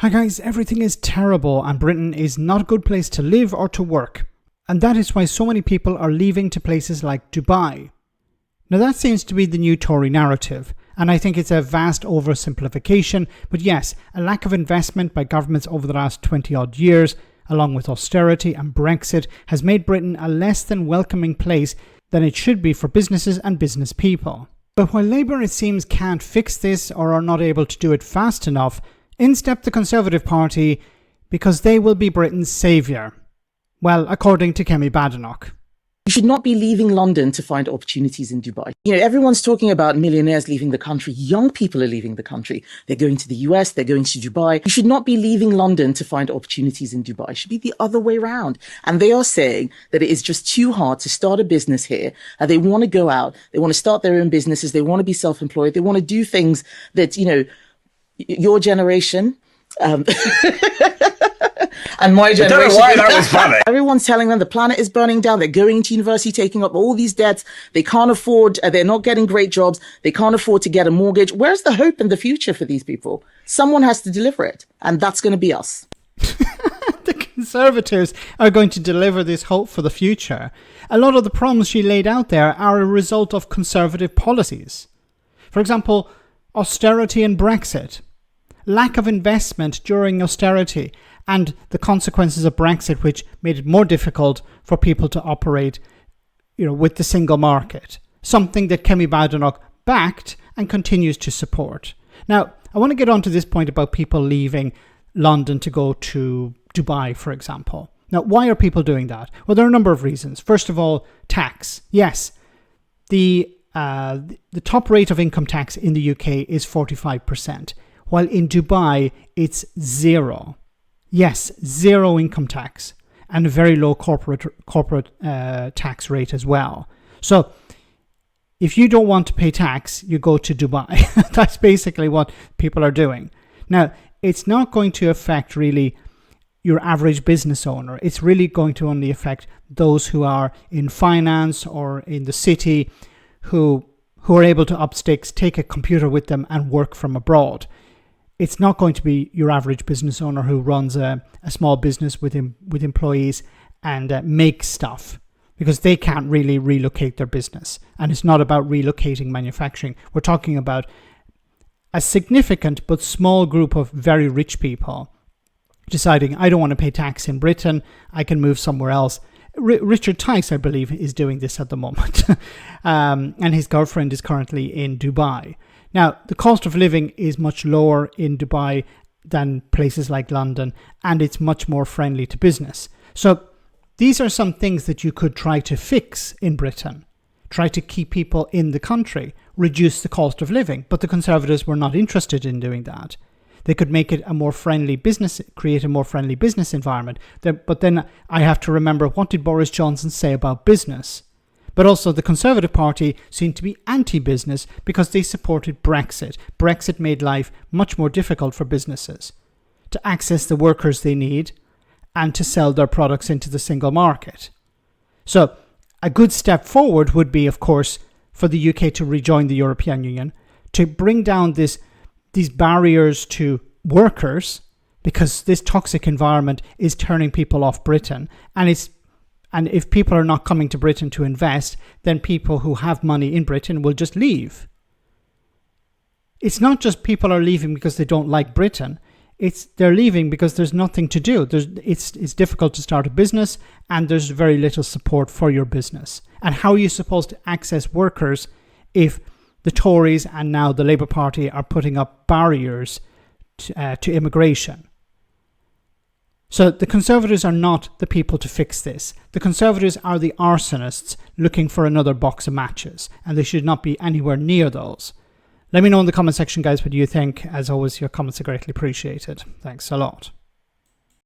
Hi guys, everything is terrible and Britain is not a good place to live or to work. And that is why so many people are leaving to places like Dubai. Now that seems to be the new Tory narrative, and I think it's a vast oversimplification, but yes, a lack of investment by governments over the last 20 odd years, along with austerity and Brexit, has made Britain a less than welcoming place than it should be for businesses and business people. But while Labour, it seems, can't fix this or are not able to do it fast enough, in stepped the Conservative Party because they will be Britain's saviour. Well, according to Kemi Badenoch. You should not be leaving London to find opportunities in Dubai. You know, everyone's talking about millionaires leaving the country. Young people are leaving the country. They're going to the US, they're going to Dubai. You should not be leaving London to find opportunities in Dubai. It should be the other way around. And they are saying that it is just too hard to start a business here. They want to go out. They want to start their own businesses. They want to be self-employed. They want to do things that, you know, your generation, and my generation. I don't know why that was funny. Everyone's telling them the planet is burning down. They're going to university, taking up all these debts. They can't afford, they're not getting great jobs. They can't afford to get a mortgage. Where's the hope and the future for these people? Someone has to deliver it. And that's going to be us. The Conservatives are going to deliver this hope for the future. A lot of the problems she laid out there are a result of Conservative policies. For example, austerity and Brexit. Lack of investment during austerity and the consequences of Brexit, which made it more difficult for people to operate, with the single market. Something that Kemi Badenoch backed and continues to support. Now, I want to get on to this point about people leaving London to go to Dubai, for example. Now, why are people doing that? Well, there are a number of reasons. First of all, tax. Yes, the top rate of income tax in the UK is 45%. While in Dubai, it's zero. Yes, zero income tax and a very low corporate tax rate as well. So if you don't want to pay tax, you go to Dubai. That's basically what people are doing. Now, it's not going to affect really your average business owner. It's really going to only affect those who are in finance or in the city who are able to up sticks, take a computer with them and work from abroad. It's not going to be your average business owner who runs a small business with employees and makes stuff, because they can't really relocate their business. And it's not about relocating manufacturing. We're talking about a significant but small group of very rich people deciding, I don't want to pay tax in Britain, I can move somewhere else. Richard Tice, I believe, is doing this at the moment. And his girlfriend is currently in Dubai. Now, the cost of living is much lower in Dubai than places like London, and it's much more friendly to business. So these are some things that you could try to fix in Britain. Try to keep people in the country, reduce the cost of living. But the Conservatives were not interested in doing that. They could make it a more friendly business, create a more friendly business environment. But then I have to remember, what did Boris Johnson say about business? But also the Conservative Party seemed to be anti-business because they supported Brexit. Brexit made life much more difficult for businesses to access the workers they need and to sell their products into the single market. So a good step forward would be, of course, for the UK to rejoin the European Union, to bring down these barriers to workers, because this toxic environment is turning people off Britain, and if people are not coming to Britain to invest, then people who have money in Britain will just leave. It's not just people are leaving because they don't like Britain. They're leaving because there's nothing to do. It's difficult to start a business, and there's very little support for your business. And how are you supposed to access workers if the Tories and now the Labour Party are putting up barriers to immigration? So the Conservatives are not the people to fix this. The Conservatives are the arsonists looking for another box of matches, and they should not be anywhere near those. Let me know in the comment section, guys, what you think. As always, your comments are greatly appreciated. Thanks a lot.